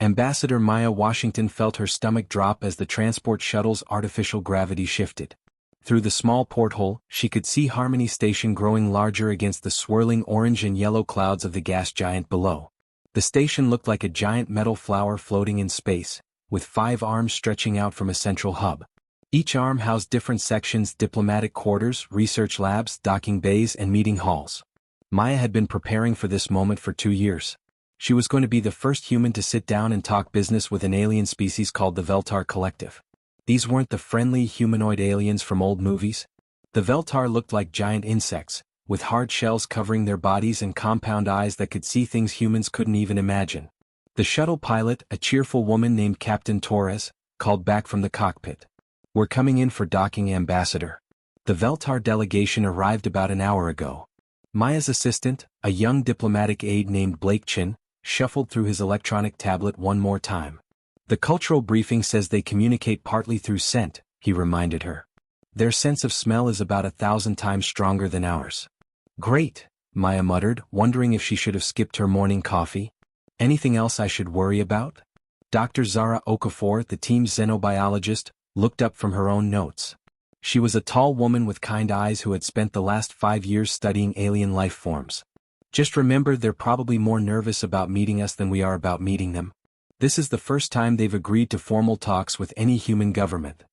Ambassador Maya Washington felt her stomach drop as the transport shuttle's artificial gravity shifted. Through the small porthole, she could see Harmony Station growing larger against the swirling orange and yellow clouds of the gas giant below. The station looked like a giant metal flower floating in space, with 5 arms stretching out from a central hub. Each arm housed different sections: diplomatic quarters, research labs, docking bays, and meeting halls. Maya had been preparing for this moment for 2 years. She was going to be the first human to sit down and talk business with an alien species called the Veltar Collective. These weren't the friendly humanoid aliens from old movies. The Veltar looked like giant insects, with hard shells covering their bodies and compound eyes that could see things humans couldn't even imagine. The shuttle pilot, a cheerful woman named Captain Torres, called back from the cockpit. "We're coming in for docking, Ambassador." The Veltar delegation arrived about an hour ago. Maya's assistant, a young diplomatic aide named Blake Chin, shuffled through his electronic tablet one more time. "The cultural briefing says they communicate partly through scent," he reminded her. "Their sense of smell is about 1,000 times stronger than ours." "Great," Maya muttered, wondering if she should have skipped her morning coffee. "Anything else I should worry about?" Dr. Zara Okafor, the team's xenobiologist, looked up from her own notes. She was a tall woman with kind eyes who had spent the last 5 years studying alien life forms. "Just remember, they're probably more nervous about meeting us than we are about meeting them. This is the first time they've agreed to formal talks with any human government."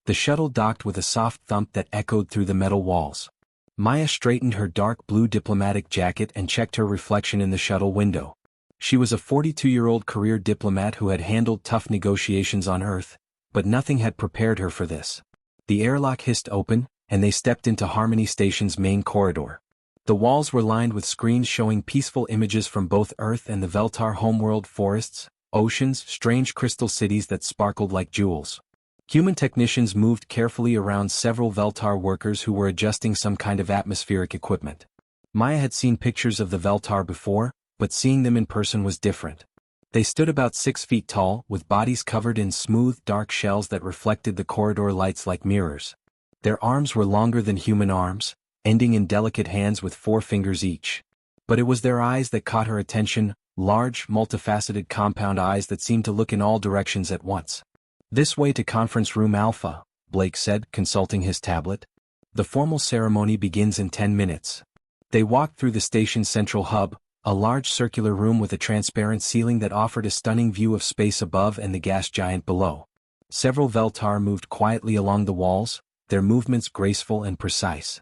The shuttle docked with a soft thump that echoed through the metal walls. Maya straightened her dark blue diplomatic jacket and checked her reflection in the shuttle window. She was a 42-year-old career diplomat who had handled tough negotiations on Earth, but nothing had prepared her for this. The airlock hissed open, and they stepped into Harmony Station's main corridor. The walls were lined with screens showing peaceful images from both Earth and the Veltar homeworld: forests, oceans, strange crystal cities that sparkled like jewels. Human technicians moved carefully around several Veltar workers who were adjusting some kind of atmospheric equipment. Maya had seen pictures of the Veltar before, but seeing them in person was different. They stood about 6 feet tall, with bodies covered in smooth, dark shells that reflected the corridor lights like mirrors. Their arms were longer than human arms, ending in delicate hands with 4 fingers each. But it was their eyes that caught her attention, large, multifaceted compound eyes that seemed to look in all directions at once. "This way to Conference Room Alpha," Blake said, consulting his tablet. "The formal ceremony begins in 10 minutes. They walked through the station's central hub, a large circular room with a transparent ceiling that offered a stunning view of space above and the gas giant below. Several Veltar moved quietly along the walls, their movements graceful and precise.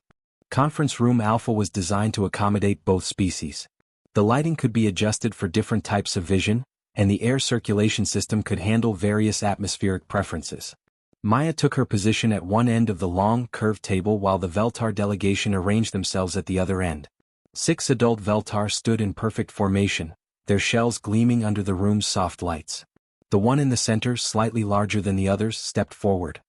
Conference Room Alpha was designed to accommodate both species. The lighting could be adjusted for different types of vision, and the air circulation system could handle various atmospheric preferences. Maya took her position at one end of the long, curved table while the Veltar delegation arranged themselves at the other end. 6 adult Veltar stood in perfect formation, their shells gleaming under the room's soft lights. The one in the center, slightly larger than the others, stepped forward.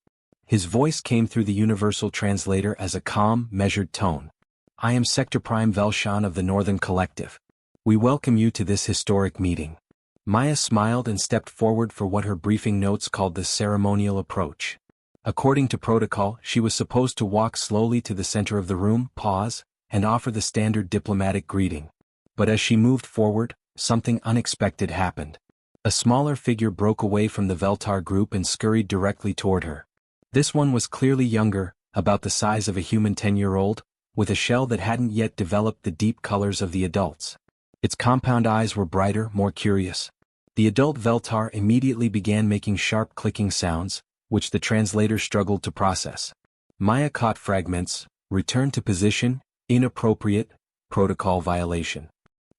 His voice came through the universal translator as a calm, measured tone. "I am Sector Prime Velshan of the Northern Collective. We welcome you to this historic meeting." Maya smiled and stepped forward for what her briefing notes called the ceremonial approach. According to protocol, she was supposed to walk slowly to the center of the room, pause, and offer the standard diplomatic greeting. But as she moved forward, something unexpected happened. A smaller figure broke away from the Veltar group and scurried directly toward her. This one was clearly younger, about the size of a human 10-year-old, with a shell that hadn't yet developed the deep colors of the adults. Its compound eyes were brighter, more curious. The adult Veltar immediately began making sharp clicking sounds, which the translator struggled to process. Maya caught fragments: "return to position," "inappropriate," "protocol violation."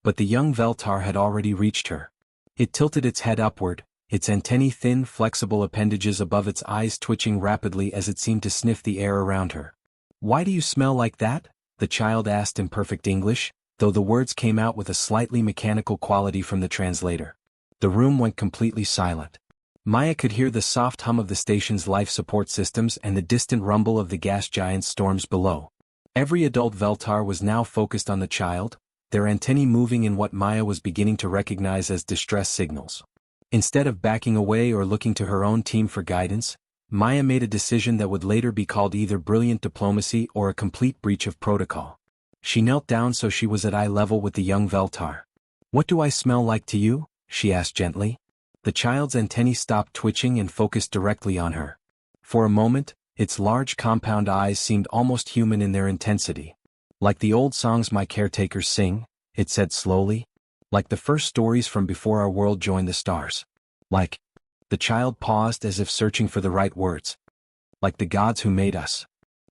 But the young Veltar had already reached her. It tilted its head upward, its antennae thin, flexible appendages above its eyes twitching rapidly as it seemed to sniff the air around her. "Why do you smell like that?" the child asked in perfect English, though the words came out with a slightly mechanical quality from the translator. The room went completely silent. Maya could hear the soft hum of the station's life support systems and the distant rumble of the gas giant's storms below. Every adult Veltar was now focused on the child, their antennae moving in what Maya was beginning to recognize as distress signals. Instead of backing away or looking to her own team for guidance, Maya made a decision that would later be called either brilliant diplomacy or a complete breach of protocol. She knelt down so she was at eye level with the young Veltar. "What do I smell like to you?" she asked gently. The child's antennae stopped twitching and focused directly on her. For a moment, its large compound eyes seemed almost human in their intensity. Like the old songs my caretakers sing, it said slowly. Like the first stories from before our world joined the stars. Like. The child paused as if searching for the right words. Like the gods who made us.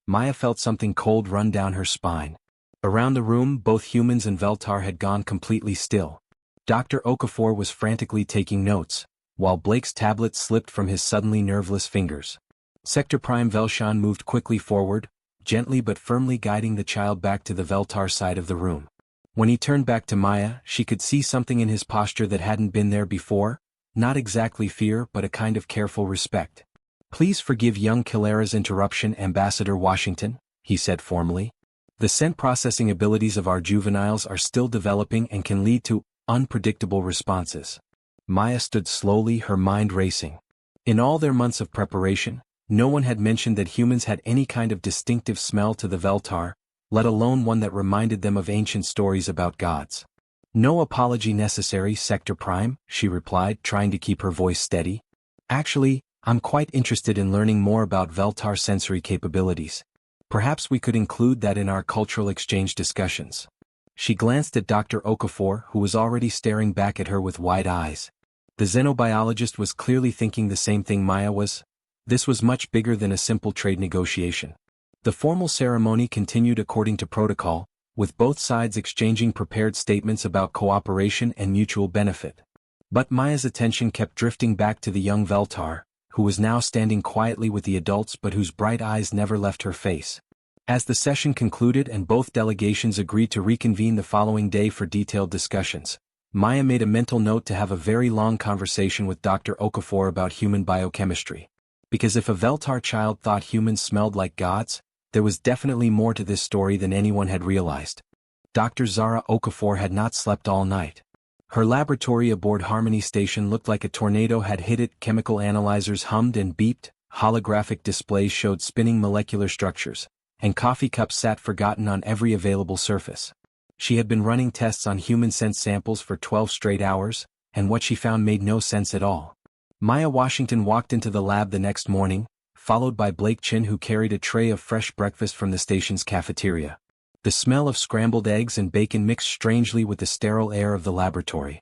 Maya felt something cold run down her spine. Around the room, both humans and Veltar had gone completely still. Dr. Okafor was frantically taking notes, while Blake's tablet slipped from his suddenly nerveless fingers. Sector Prime Velshan moved quickly forward, gently but firmly guiding the child back to the Veltar side of the room. When he turned back to Maya, she could see something in his posture that hadn't been there before, not exactly fear but a kind of careful respect. "Please forgive young Kilera's interruption, Ambassador Washington," he said formally. "The scent processing abilities of our juveniles are still developing and can lead to unpredictable responses." Maya stood slowly, her mind racing. In all their months of preparation, no one had mentioned that humans had any kind of distinctive smell to the Veltar, let alone one that reminded them of ancient stories about gods. "No apology necessary, Sector Prime," she replied, trying to keep her voice steady. "Actually, I'm quite interested in learning more about Veltar sensory capabilities. Perhaps we could include that in our cultural exchange discussions." She glanced at Dr. Okafor, who was already staring back at her with wide eyes. The xenobiologist was clearly thinking the same thing Maya was. This was much bigger than a simple trade negotiation. The formal ceremony continued according to protocol, with both sides exchanging prepared statements about cooperation and mutual benefit. But Maya's attention kept drifting back to the young Veltar, who was now standing quietly with the adults but whose bright eyes never left her face. As the session concluded and both delegations agreed to reconvene the following day for detailed discussions, Maya made a mental note to have a very long conversation with Dr. Okafor about human biochemistry. Because if a Veltar child thought humans smelled like gods, there was definitely more to this story than anyone had realized. Dr. Zara Okafor had not slept all night. Her laboratory aboard Harmony Station looked like a tornado had hit it. Chemical analyzers hummed and beeped, holographic displays showed spinning molecular structures, and coffee cups sat forgotten on every available surface. She had been running tests on human sense samples for 12 straight hours, and what she found made no sense at all. Maya Washington walked into the lab the next morning, followed by Blake Chin, who carried a tray of fresh breakfast from the station's cafeteria. The smell of scrambled eggs and bacon mixed strangely with the sterile air of the laboratory.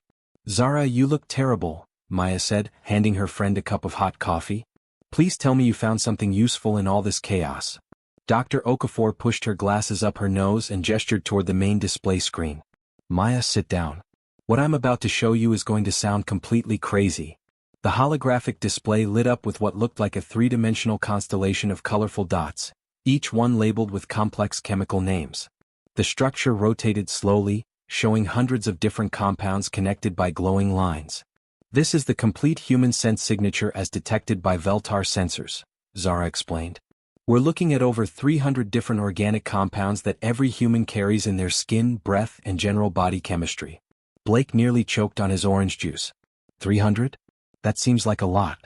"Zara, you look terrible," Maya said, handing her friend a cup of hot coffee. "Please tell me you found something useful in all this chaos." Dr. Okafor pushed her glasses up her nose and gestured toward the main display screen. "Maya, sit down. What I'm about to show you is going to sound completely crazy." The holographic display lit up with what looked like a three-dimensional constellation of colorful dots, each one labeled with complex chemical names. The structure rotated slowly, showing hundreds of different compounds connected by glowing lines. "This is the complete human sense signature as detected by Veltar sensors," Zara explained. "We're looking at over 300 different organic compounds that every human carries in their skin, breath, and general body chemistry." Blake nearly choked on his orange juice. 300? That seems like a lot.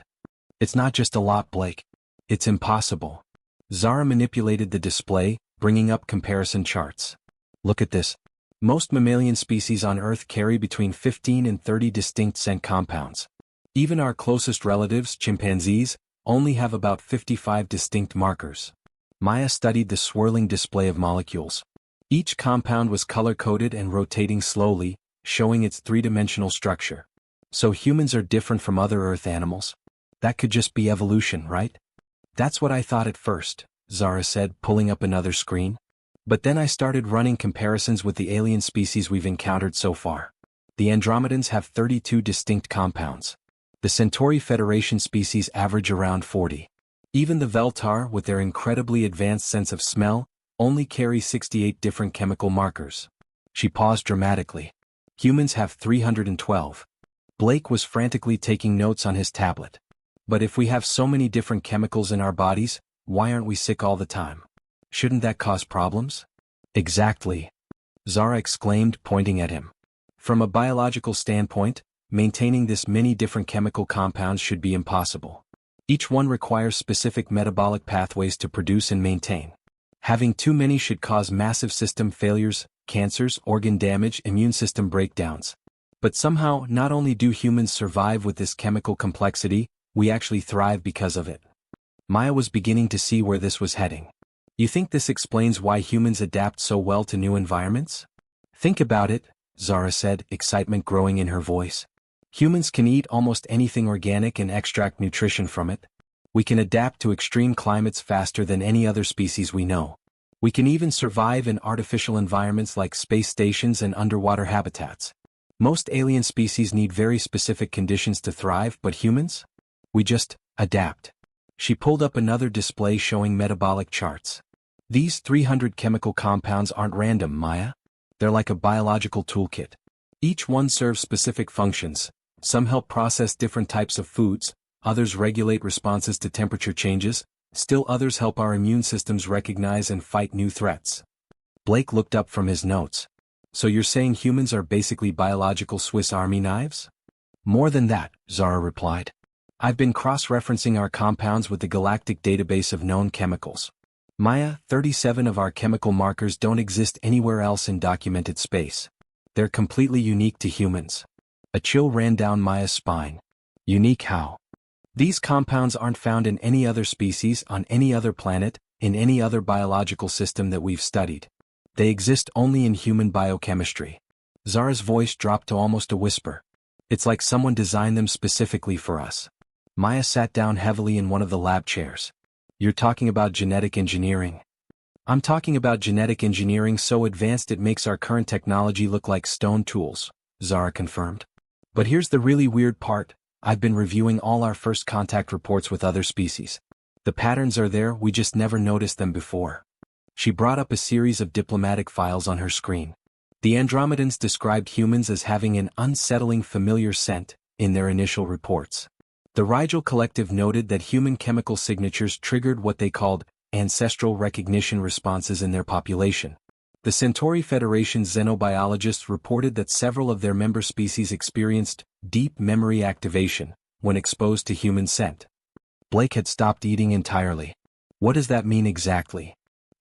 "It's not just a lot, Blake. It's impossible." Zara manipulated the display, bringing up comparison charts. "Look at this. Most mammalian species on Earth carry between 15 and 30 distinct scent compounds. Even our closest relatives, chimpanzees, only have about 55 distinct markers." Maya studied the swirling display of molecules. Each compound was color-coded and rotating slowly, showing its three-dimensional structure. "So humans are different from other Earth animals? That could just be evolution, right?" "That's what I thought at first," Zara said, pulling up another screen. "But then I started running comparisons with the alien species we've encountered so far. The Andromedans have 32 distinct compounds. The Centauri Federation species average around 40. Even the Veltar, with their incredibly advanced sense of smell, only carry 68 different chemical markers." She paused dramatically. "Humans have 312. Blake was frantically taking notes on his tablet. "But if we have so many different chemicals in our bodies, why aren't we sick all the time? Shouldn't that cause problems?" "Exactly," Zara exclaimed, pointing at him. "From a biological standpoint, maintaining this many different chemical compounds should be impossible. Each one requires specific metabolic pathways to produce and maintain. Having too many should cause massive system failures, cancers, organ damage, immune system breakdowns. But somehow, not only do humans survive with this chemical complexity, we actually thrive because of it. Maya was beginning to see where this was heading. You think this explains why humans adapt so well to new environments? Think about it, Zara said, excitement growing in her voice. Humans can eat almost anything organic and extract nutrition from it. We can adapt to extreme climates faster than any other species we know. We can even survive in artificial environments like space stations and underwater habitats. Most alien species need very specific conditions to thrive, but humans? We just adapt. She pulled up another display showing metabolic charts. These 300 chemical compounds aren't random, Maya. They're like a biological toolkit. Each one serves specific functions. Some help process different types of foods, others regulate responses to temperature changes, still others help our immune systems recognize and fight new threats. Blake looked up from his notes. So you're saying humans are basically biological Swiss Army knives? More than that, Zara replied. I've been cross-referencing our compounds with the Galactic database of known chemicals. Maya, 37 of our chemical markers don't exist anywhere else in documented space. They're completely unique to humans. A chill ran down Maya's spine. Unique how? These compounds aren't found in any other species, on any other planet, in any other biological system that we've studied. They exist only in human biochemistry. Zara's voice dropped to almost a whisper. It's like someone designed them specifically for us. Maya sat down heavily in one of the lab chairs. You're talking about genetic engineering? I'm talking about genetic engineering so advanced it makes our current technology look like stone tools, Zara confirmed. But here's the really weird part. I've been reviewing all our first contact reports with other species. The patterns are there, we just never noticed them before. She brought up a series of diplomatic files on her screen. The Andromedans described humans as having an unsettling familiar scent in their initial reports. The Rigel Collective noted that human chemical signatures triggered what they called ancestral recognition responses in their population. The Centauri Federation's xenobiologists reported that several of their member species experienced deep memory activation when exposed to human scent. Blake had stopped eating entirely. What does that mean exactly?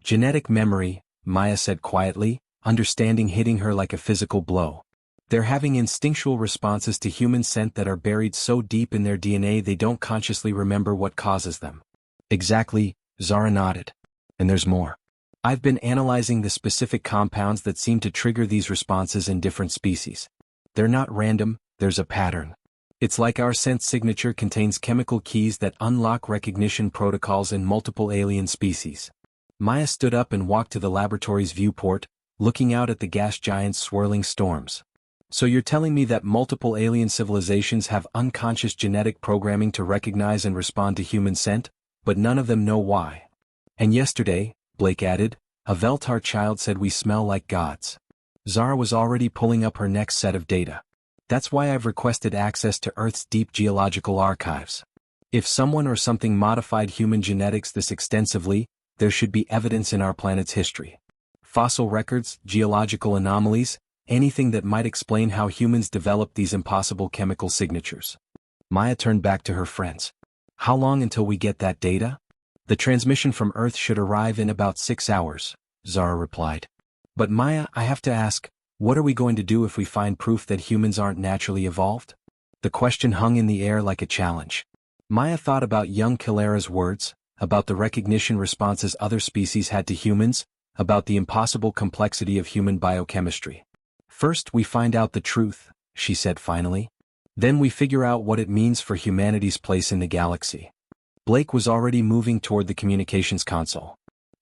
Genetic memory, Maya said quietly, understanding hitting her like a physical blow. They're having instinctual responses to human scent that are buried so deep in their DNA they don't consciously remember what causes them. Exactly, Zara nodded. And there's more. I've been analyzing the specific compounds that seem to trigger these responses in different species. They're not random, there's a pattern. It's like our scent signature contains chemical keys that unlock recognition protocols in multiple alien species. Maya stood up and walked to the laboratory's viewport, looking out at the gas giant's swirling storms. So you're telling me that multiple alien civilizations have unconscious genetic programming to recognize and respond to human scent, but none of them know why? And yesterday, Blake added, a Veltar child said we smell like gods. Zara was already pulling up her next set of data. That's why I've requested access to Earth's deep geological archives. If someone or something modified human genetics this extensively, there should be evidence in our planet's history. Fossil records, geological anomalies, anything that might explain how humans developed these impossible chemical signatures. Maya turned back to her friends. How long until we get that data? The transmission from Earth should arrive in about 6 hours, Zara replied. But Maya, I have to ask, what are we going to do if we find proof that humans aren't naturally evolved? The question hung in the air like a challenge. Maya thought about young Kilera's words, about the recognition responses other species had to humans, about the impossible complexity of human biochemistry. First we find out the truth, she said finally. Then we figure out what it means for humanity's place in the galaxy. Blake was already moving toward the communications console.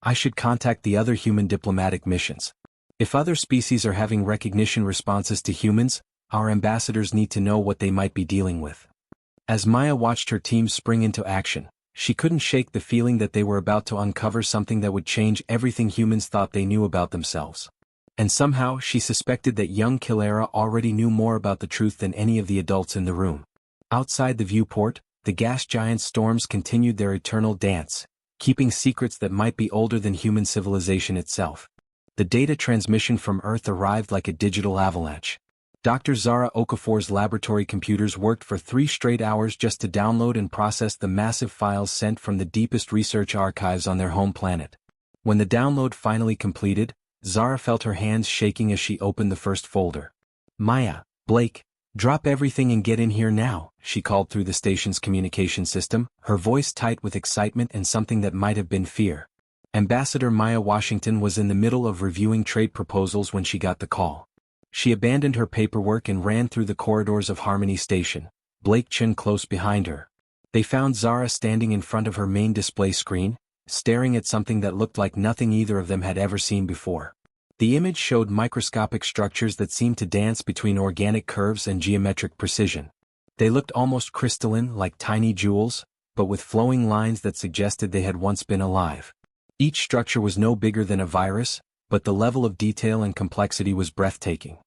I should contact the other human diplomatic missions. If other species are having recognition responses to humans, our ambassadors need to know what they might be dealing with. As Maya watched her team spring into action, she couldn't shake the feeling that they were about to uncover something that would change everything humans thought they knew about themselves. And somehow she suspected that young Kilera already knew more about the truth than any of the adults in the room. Outside the viewport, the gas giant storms continued their eternal dance, keeping secrets that might be older than human civilization itself. The data transmission from Earth arrived like a digital avalanche. Dr. Zara Okafor's laboratory computers worked for 3 straight hours just to download and process the massive files sent from the deepest research archives on their home planet. When the download finally completed, Zara felt her hands shaking as she opened the first folder. Maya, Blake, drop everything and get in here now, she called through the station's communication system, her voice tight with excitement and something that might have been fear. Ambassador Maya Washington was in the middle of reviewing trade proposals when she got the call. She abandoned her paperwork and ran through the corridors of Harmony Station, Blake chin close behind her. They found Zara standing in front of her main display screen, staring at something that looked like nothing either of them had ever seen before. The image showed microscopic structures that seemed to dance between organic curves and geometric precision. They looked almost crystalline, like tiny jewels, but with flowing lines that suggested they had once been alive. Each structure was no bigger than a virus, but the level of detail and complexity was breathtaking.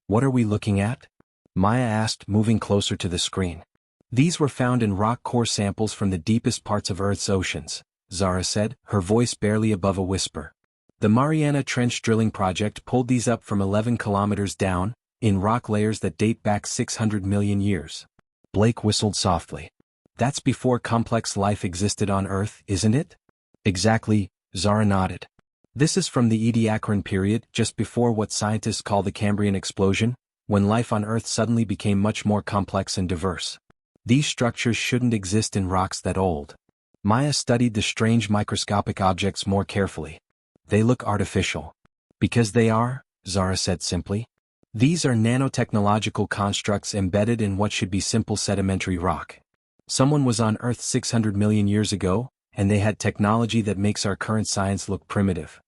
What are we looking at? Maya asked, moving closer to the screen. These were found in rock core samples from the deepest parts of Earth's oceans, Zara said, her voice barely above a whisper. The Mariana Trench drilling project pulled these up from 11 kilometers down, in rock layers that date back 600 million years. Blake whistled softly. That's before complex life existed on Earth, isn't it? Exactly, Zara nodded. This is from the Ediacaran period, just before what scientists call the Cambrian explosion, when life on Earth suddenly became much more complex and diverse. These structures shouldn't exist in rocks that old. Maya studied the strange microscopic objects more carefully. They look artificial. Because they are, Zara said simply. These are nanotechnological constructs embedded in what should be simple sedimentary rock. Someone was on Earth 600 million years ago, and they had technology that makes our current science look primitive.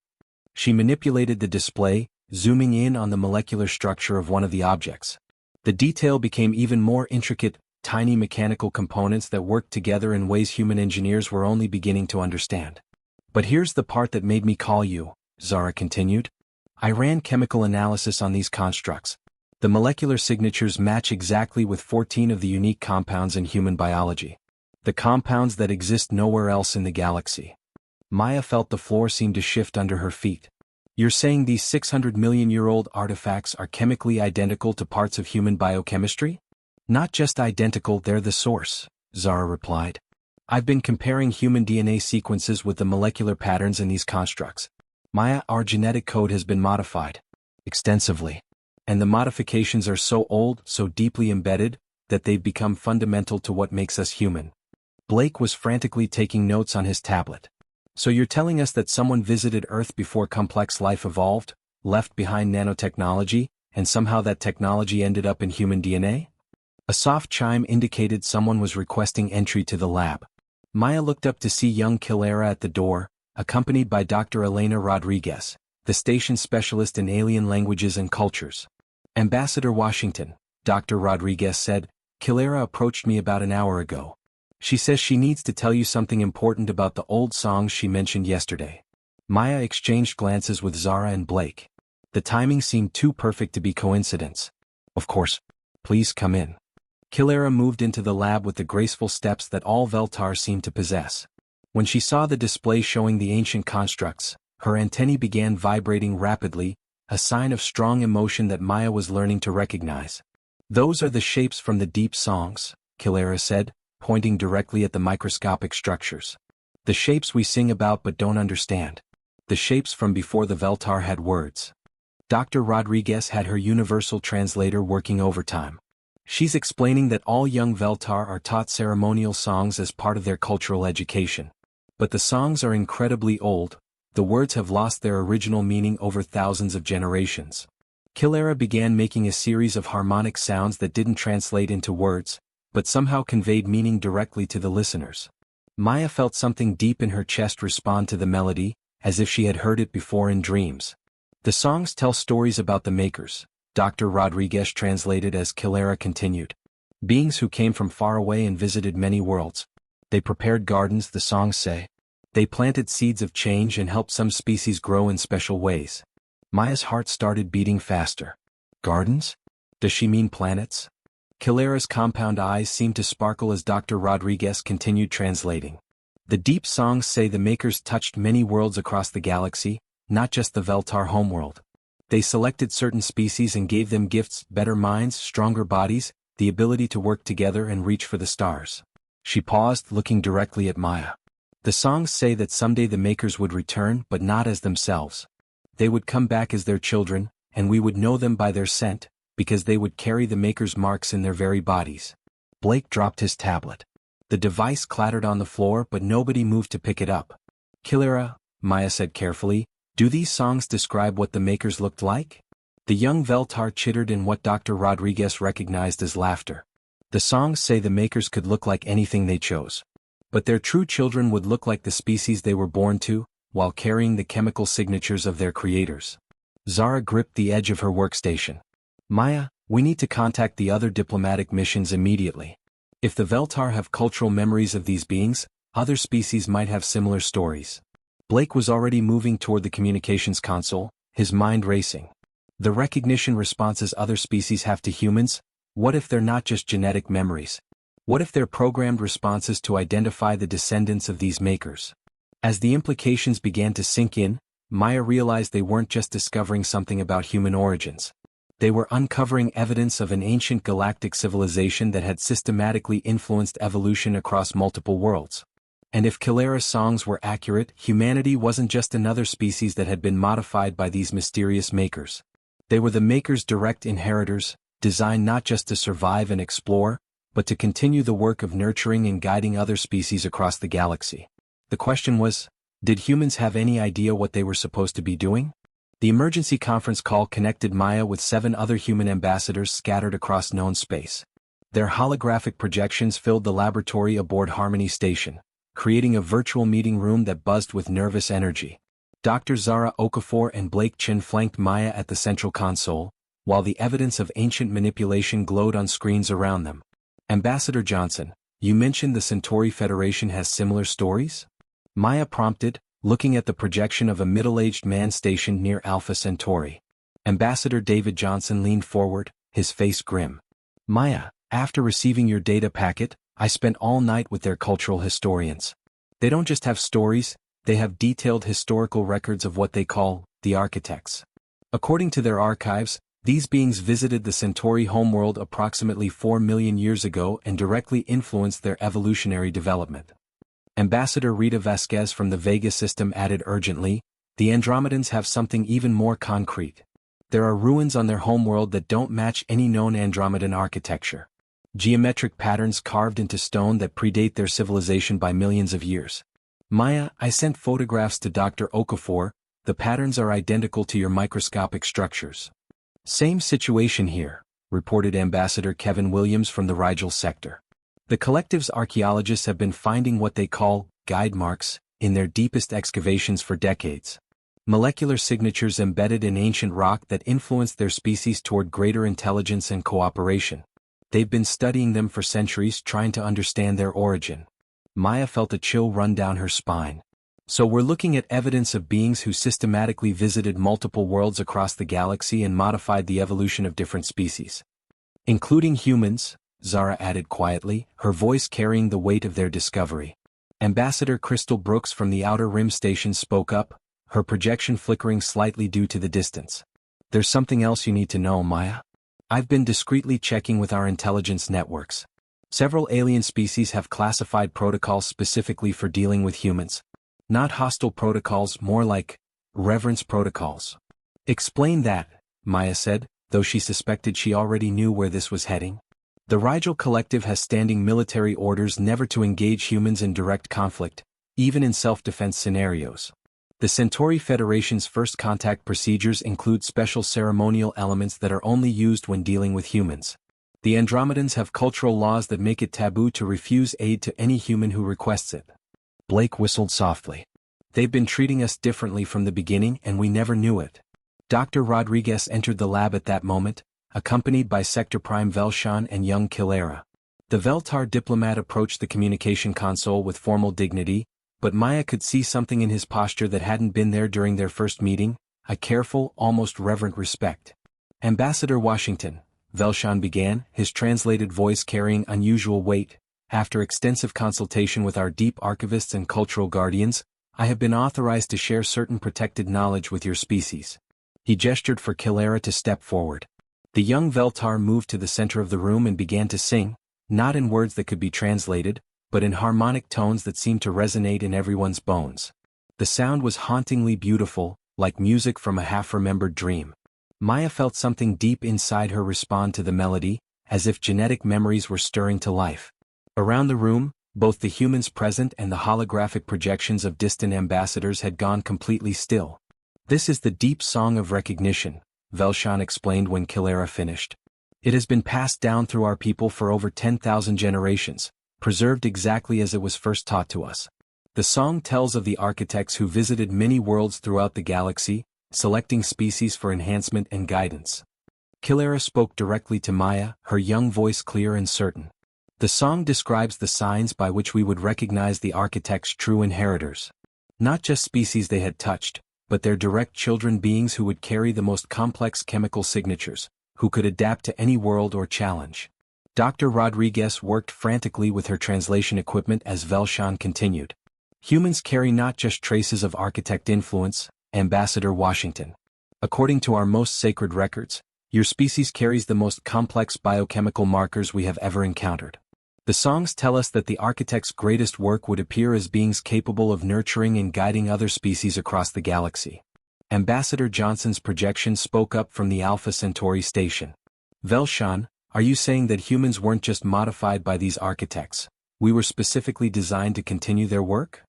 She manipulated the display, zooming in on the molecular structure of one of the objects. The detail became even more intricate, tiny mechanical components that worked together in ways human engineers were only beginning to understand. But here's the part that made me call you, Zara continued. I ran chemical analysis on these constructs. The molecular signatures match exactly with 14 of the unique compounds in human biology. The compounds that exist nowhere else in the galaxy. Maya felt the floor seem to shift under her feet. You're saying these 600-million-year-old artifacts are chemically identical to parts of human biochemistry? Not just identical, they're the source, Zara replied. I've been comparing human DNA sequences with the molecular patterns in these constructs. Maya, our genetic code has been modified. Extensively. And the modifications are so old, so deeply embedded, that they've become fundamental to what makes us human. Blake was frantically taking notes on his tablet. So you're telling us that someone visited Earth before complex life evolved, left behind nanotechnology, and somehow that technology ended up in human DNA? A soft chime indicated someone was requesting entry to the lab. Maya looked up to see young Kilera at the door, accompanied by Dr. Elena Rodriguez, the station specialist in alien languages and cultures. Ambassador Washington, Dr. Rodriguez said, Kilera approached me about an hour ago. She says she needs to tell you something important about the old songs she mentioned yesterday. Maya exchanged glances with Zara and Blake. The timing seemed too perfect to be coincidence. Of course. Please come in. Kilera moved into the lab with the graceful steps that all Veltar seemed to possess. When she saw the display showing the ancient constructs, her antennae began vibrating rapidly, a sign of strong emotion that Maya was learning to recognize. Those are the shapes from the deep songs, Kilera said, pointing directly at the microscopic structures. The shapes we sing about but don't understand. The shapes from before the Veltar had words. Dr. Rodriguez had her universal translator working overtime. She's explaining that all young Veltar are taught ceremonial songs as part of their cultural education. But the songs are incredibly old, the words have lost their original meaning over thousands of generations. Kilera began making a series of harmonic sounds that didn't translate into words, but somehow conveyed meaning directly to the listeners. Maya felt something deep in her chest respond to the melody, as if she had heard it before in dreams. The songs tell stories about the makers, Dr. Rodriguez translated as Kilera continued. Beings who came from far away and visited many worlds. They prepared gardens, the songs say. They planted seeds of change and helped some species grow in special ways. Maya's heart started beating faster. Gardens? Does she mean planets? Kilera's compound eyes seemed to sparkle as Dr. Rodriguez continued translating. The deep songs say the makers touched many worlds across the galaxy, not just the Veltar homeworld. They selected certain species and gave them gifts, better minds, stronger bodies, the ability to work together and reach for the stars. She paused, looking directly at Maya. The songs say that someday the makers would return, but not as themselves. They would come back as their children, and we would know them by their scent, because they would carry the Maker's marks in their very bodies. Blake dropped his tablet. The device clattered on the floor, but nobody moved to pick it up. Kilera, Maya said carefully, do these songs describe what the Makers looked like? The young Veltar chittered in what Dr. Rodriguez recognized as laughter. The songs say the Makers could look like anything they chose. But their true children would look like the species they were born to, while carrying the chemical signatures of their creators. Zara gripped the edge of her workstation. Maya, we need to contact the other diplomatic missions immediately. If the Veltar have cultural memories of these beings, other species might have similar stories. Blake was already moving toward the communications console, his mind racing. The recognition responses other species have to humans, what if they're not just genetic memories? What if they're programmed responses to identify the descendants of these Makers? As the implications began to sink in, Maya realized they weren't just discovering something about human origins. They were uncovering evidence of an ancient galactic civilization that had systematically influenced evolution across multiple worlds. And if Kilera's songs were accurate, humanity wasn't just another species that had been modified by these mysterious Makers. They were the Makers' direct inheritors, designed not just to survive and explore, but to continue the work of nurturing and guiding other species across the galaxy. The question was, did humans have any idea what they were supposed to be doing? The emergency conference call connected Maya with 7 other human ambassadors scattered across known space. Their holographic projections filled the laboratory aboard Harmony Station, creating a virtual meeting room that buzzed with nervous energy. Dr. Zara Okafor and Blake Chin flanked Maya at the central console, while the evidence of ancient manipulation glowed on screens around them. Ambassador Johnson, you mentioned the Centauri Federation has similar stories? Maya prompted, looking at the projection of a middle-aged man stationed near Alpha Centauri. Ambassador David Johnson leaned forward, his face grim. Maya, after receiving your data packet, I spent all night with their cultural historians. They don't just have stories, they have detailed historical records of what they call the architects. According to their archives, these beings visited the Centauri homeworld approximately 4 million years ago and directly influenced their evolutionary development. Ambassador Rita Vasquez from the Vega system added urgently, the Andromedans have something even more concrete. There are ruins on their homeworld that don't match any known Andromedan architecture. Geometric patterns carved into stone that predate their civilization by millions of years. Maya, I sent photographs to Dr. Okafor, the patterns are identical to your microscopic structures. Same situation here, reported Ambassador Kevin Williams from the Rigel sector. The collective's archaeologists have been finding what they call guide marks in their deepest excavations for decades. Molecular signatures embedded in ancient rock that influenced their species toward greater intelligence and cooperation. They've been studying them for centuries trying to understand their origin. Maya felt a chill run down her spine. So we're looking at evidence of beings who systematically visited multiple worlds across the galaxy and modified the evolution of different species. Including humans, Zara added quietly, her voice carrying the weight of their discovery. Ambassador Crystal Brooks from the Outer Rim Station spoke up, her projection flickering slightly due to the distance. There's something else you need to know, Maya. I've been discreetly checking with our intelligence networks. Several alien species have classified protocols specifically for dealing with humans. Not hostile protocols, more like reverence protocols. Explain that, Maya said, though she suspected she already knew where this was heading. The Rigel Collective has standing military orders never to engage humans in direct conflict, even in self-defense scenarios. The Centauri Federation's first contact procedures include special ceremonial elements that are only used when dealing with humans. The Andromedans have cultural laws that make it taboo to refuse aid to any human who requests it. Blake whistled softly. They've been treating us differently from the beginning and we never knew it. Dr. Rodriguez entered the lab at that moment, accompanied by Sector Prime Velshan and young Kilera. The Veltar diplomat approached the communication console with formal dignity, but Maya could see something in his posture that hadn't been there during their first meeting, a careful, almost reverent respect. Ambassador Washington, Velshan began, his translated voice carrying unusual weight. After extensive consultation with our deep archivists and cultural guardians, I have been authorized to share certain protected knowledge with your species. He gestured for Kilera to step forward. The young Veltar moved to the center of the room and began to sing, not in words that could be translated, but in harmonic tones that seemed to resonate in everyone's bones. The sound was hauntingly beautiful, like music from a half-remembered dream. Maya felt something deep inside her respond to the melody, as if genetic memories were stirring to life. Around the room, both the humans present and the holographic projections of distant ambassadors had gone completely still. "This is the deep song of recognition," Velshan explained when Kilara finished. "It has been passed down through our people for over 10,000 generations, preserved exactly as it was first taught to us. The song tells of the architects who visited many worlds throughout the galaxy, selecting species for enhancement and guidance." Kilara spoke directly to Maya, her young voice clear and certain. "The song describes the signs by which we would recognize the architects' true inheritors. Not just species they had touched, but their direct children, beings who would carry the most complex chemical signatures, who could adapt to any world or challenge." Dr. Rodriguez worked frantically with her translation equipment as Velshan continued. "Humans carry not just traces of architect influence, Ambassador Washington. According to our most sacred records, your species carries the most complex biochemical markers we have ever encountered. The songs tell us that the architect's greatest work would appear as beings capable of nurturing and guiding other species across the galaxy." Ambassador Johnson's projection spoke up from the Alpha Centauri station. "Velshan, are you saying that humans weren't just modified by these architects? We were specifically designed to continue their work?"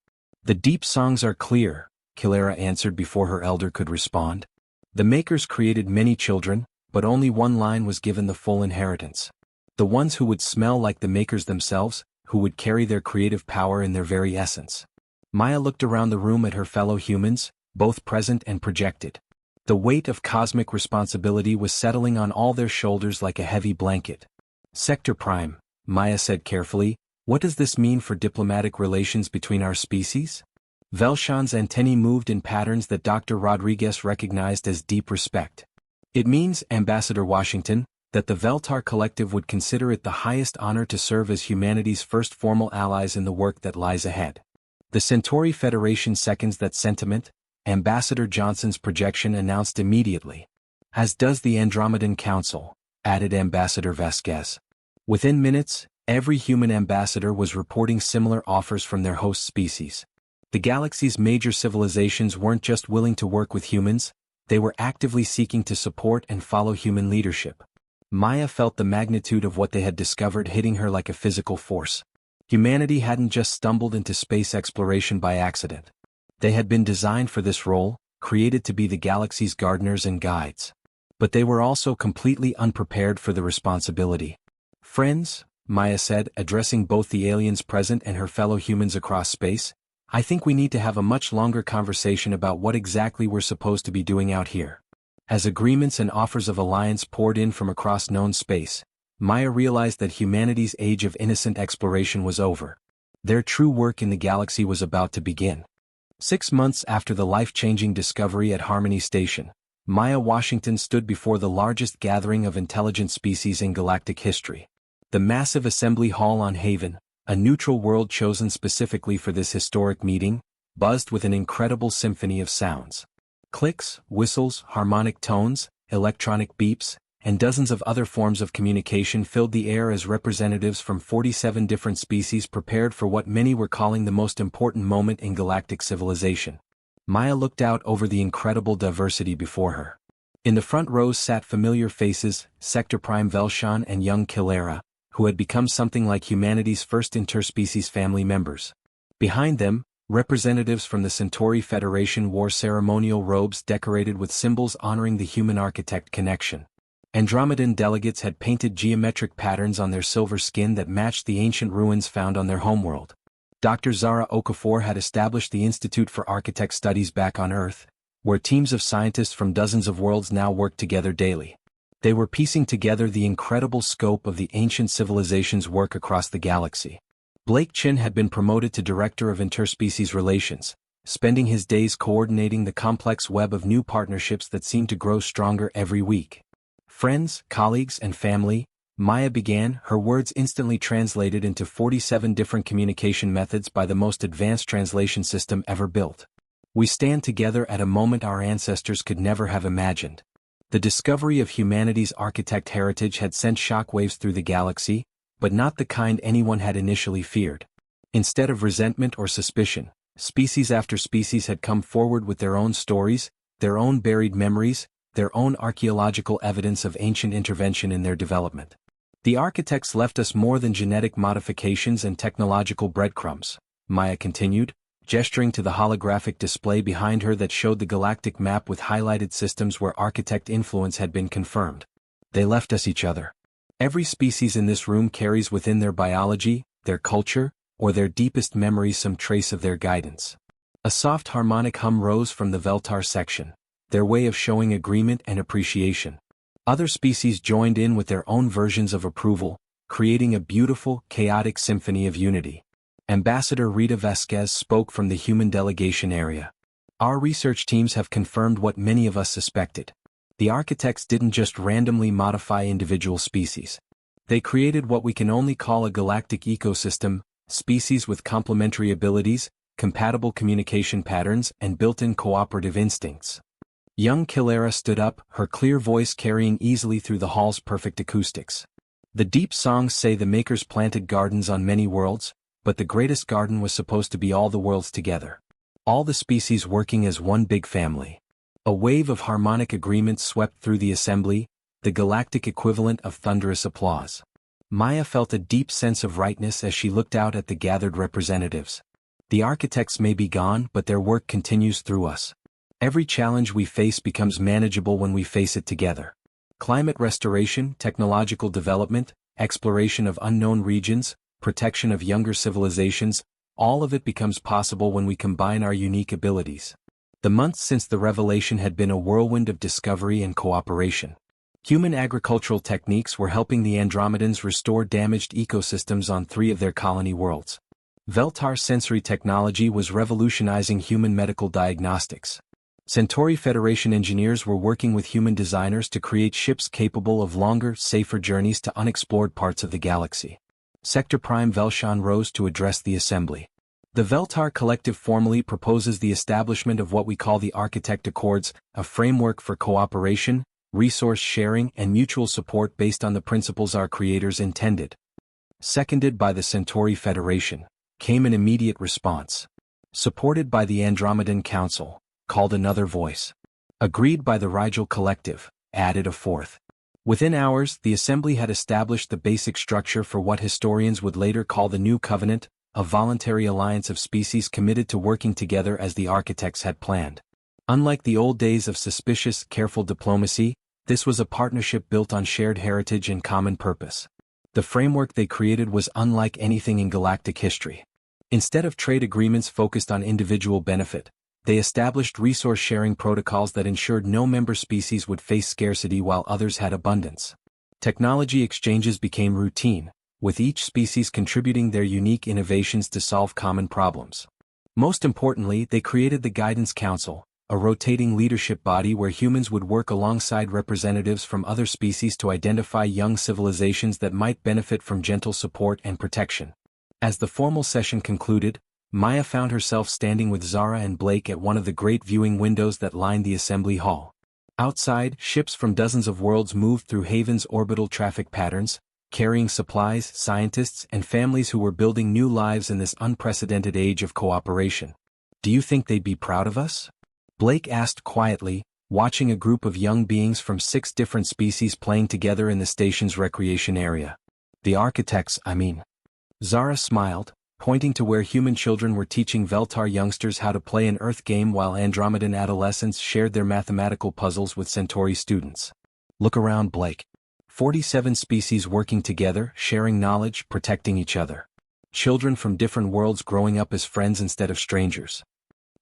"The deep songs are clear," Kilara answered before her elder could respond. "The makers created many children, but only one line was given the full inheritance. The ones who would smell like the makers themselves, who would carry their creative power in their very essence." Maya looked around the room at her fellow humans, both present and projected. The weight of cosmic responsibility was settling on all their shoulders like a heavy blanket. "Sector Prime," Maya said carefully, "what does this mean for diplomatic relations between our species?" Velshan's antennae moved in patterns that Dr. Rodriguez recognized as deep respect. "It means, Ambassador Washington, that the Veltar Collective would consider it the highest honor to serve as humanity's first formal allies in the work that lies ahead. The Centauri Federation seconds that sentiment," Ambassador Johnson's projection announced immediately. "As does the Andromedan Council," added Ambassador Vasquez. Within minutes, every human ambassador was reporting similar offers from their host species. The galaxy's major civilizations weren't just willing to work with humans, they were actively seeking to support and follow human leadership. Maya felt the magnitude of what they had discovered hitting her like a physical force. Humanity hadn't just stumbled into space exploration by accident. They had been designed for this role, created to be the galaxy's gardeners and guides. But they were also completely unprepared for the responsibility. "Friends," Maya said, addressing both the aliens present and her fellow humans across space, "I think we need to have a much longer conversation about what exactly we're supposed to be doing out here." As agreements and offers of alliance poured in from across known space, Maya realized that humanity's age of innocent exploration was over. Their true work in the galaxy was about to begin. 6 months after the life-changing discovery at Harmony Station, Maya Washington stood before the largest gathering of intelligent species in galactic history. The massive assembly hall on Haven, a neutral world chosen specifically for this historic meeting, buzzed with an incredible symphony of sounds. Clicks, whistles, harmonic tones, electronic beeps, and dozens of other forms of communication filled the air as representatives from 47 different species prepared for what many were calling the most important moment in galactic civilization. Maya looked out over the incredible diversity before her. In the front rows sat familiar faces, Sector Prime Velshan and young Kilara, who had become something like humanity's first interspecies family members. Behind them, representatives from the Centauri Federation wore ceremonial robes decorated with symbols honoring the human architect connection. Andromedan delegates had painted geometric patterns on their silver skin that matched the ancient ruins found on their homeworld. Dr. Zara Okafor had established the Institute for Architect Studies back on Earth, where teams of scientists from dozens of worlds now worked together daily. They were piecing together the incredible scope of the ancient civilization's work across the galaxy. Blake Chin had been promoted to Director of Interspecies Relations, spending his days coordinating the complex web of new partnerships that seemed to grow stronger every week. "Friends, colleagues, and family," Maya began, her words instantly translated into 47 different communication methods by the most advanced translation system ever built. "We stand together at a moment our ancestors could never have imagined." The discovery of humanity's architect heritage had sent shockwaves through the galaxy, but not the kind anyone had initially feared. Instead of resentment or suspicion, species after species had come forward with their own stories, their own buried memories, their own archaeological evidence of ancient intervention in their development. The architects left us more than genetic modifications and technological breadcrumbs, Maya continued, gesturing to the holographic display behind her that showed the galactic map with highlighted systems where architect influence had been confirmed. They left us each other. Every species in this room carries within their biology, their culture, or their deepest memories some trace of their guidance. A soft harmonic hum rose from the Veltar section, their way of showing agreement and appreciation. Other species joined in with their own versions of approval, creating a beautiful, chaotic symphony of unity. Ambassador Rita Vasquez spoke from the human delegation area. Our research teams have confirmed what many of us suspected. The architects didn't just randomly modify individual species. They created what we can only call a galactic ecosystem, species with complementary abilities, compatible communication patterns, and built-in cooperative instincts. Young Kilera stood up, her clear voice carrying easily through the hall's perfect acoustics. The deep songs say the makers planted gardens on many worlds, but the greatest garden was supposed to be all the worlds together. All the species working as one big family. A wave of harmonic agreement swept through the assembly, the galactic equivalent of thunderous applause. Maya felt a deep sense of rightness as she looked out at the gathered representatives. The architects may be gone, but their work continues through us. Every challenge we face becomes manageable when we face it together. Climate restoration, technological development, exploration of unknown regions, protection of younger civilizations, all of it becomes possible when we combine our unique abilities. The months since the revelation had been a whirlwind of discovery and cooperation. Human agricultural techniques were helping the Andromedans restore damaged ecosystems on 3 of their colony worlds. Veltar sensory technology was revolutionizing human medical diagnostics. Centauri Federation engineers were working with human designers to create ships capable of longer, safer journeys to unexplored parts of the galaxy. Sector Prime Velshan rose to address the assembly. The Veltar Collective formally proposes the establishment of what we call the Architect Accords, a framework for cooperation, resource sharing, and mutual support based on the principles our creators intended. Seconded by the Centauri Federation, came an immediate response. Supported by the Andromedan Council, called another voice. Agreed by the Rigel Collective, added a fourth. Within hours, the assembly had established the basic structure for what historians would later call the New Covenant, a voluntary alliance of species committed to working together as the architects had planned. Unlike the old days of suspicious, careful diplomacy, this was a partnership built on shared heritage and common purpose. The framework they created was unlike anything in galactic history. Instead of trade agreements focused on individual benefit, they established resource-sharing protocols that ensured no member species would face scarcity while others had abundance. Technology exchanges became routine, with each species contributing their unique innovations to solve common problems. Most importantly, they created the Guidance Council, a rotating leadership body where humans would work alongside representatives from other species to identify young civilizations that might benefit from gentle support and protection. As the formal session concluded, Maya found herself standing with Zara and Blake at one of the great viewing windows that lined the assembly hall. Outside, ships from dozens of worlds moved through Haven's orbital traffic patterns, carrying supplies, scientists, and families who were building new lives in this unprecedented age of cooperation. "Do you think they'd be proud of us?" Blake asked quietly, watching a group of young beings from 6 different species playing together in the station's recreation area. "The architects, I mean." Zara smiled, pointing to where human children were teaching Veltar youngsters how to play an Earth game while Andromedan adolescents shared their mathematical puzzles with Centauri students. "Look around, Blake. 47 species working together, sharing knowledge, protecting each other. Children from different worlds growing up as friends instead of strangers."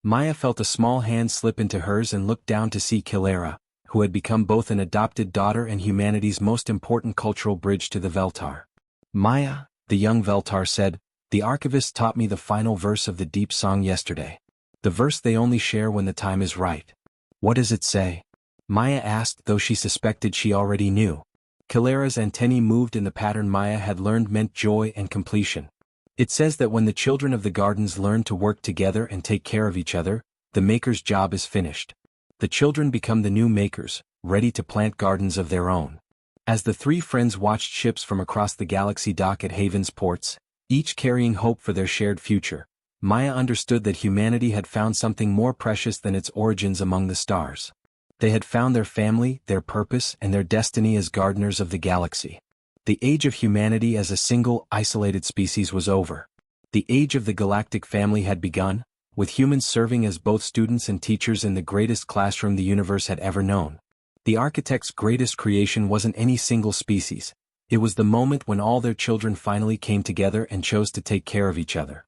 Maya felt a small hand slip into hers and looked down to see Kilera, who had become both an adopted daughter and humanity's most important cultural bridge to the Veltar. "Maya," the young Veltar said, "the archivist taught me the final verse of the deep song yesterday. The verse they only share when the time is right." "What does it say?" Maya asked, though she suspected she already knew. Kilera's antennae moved in the pattern Maya had learned meant joy and completion. "It says that when the children of the gardens learn to work together and take care of each other, the maker's job is finished. The children become the new makers, ready to plant gardens of their own." As the 3 friends watched ships from across the galaxy dock at Haven's ports, each carrying hope for their shared future, Maya understood that humanity had found something more precious than its origins among the stars. They had found their family, their purpose, and their destiny as gardeners of the galaxy. The age of humanity as a single, isolated species was over. The age of the galactic family had begun, with humans serving as both students and teachers in the greatest classroom the universe had ever known. The architect's greatest creation wasn't any single species. It was the moment when all their children finally came together and chose to take care of each other.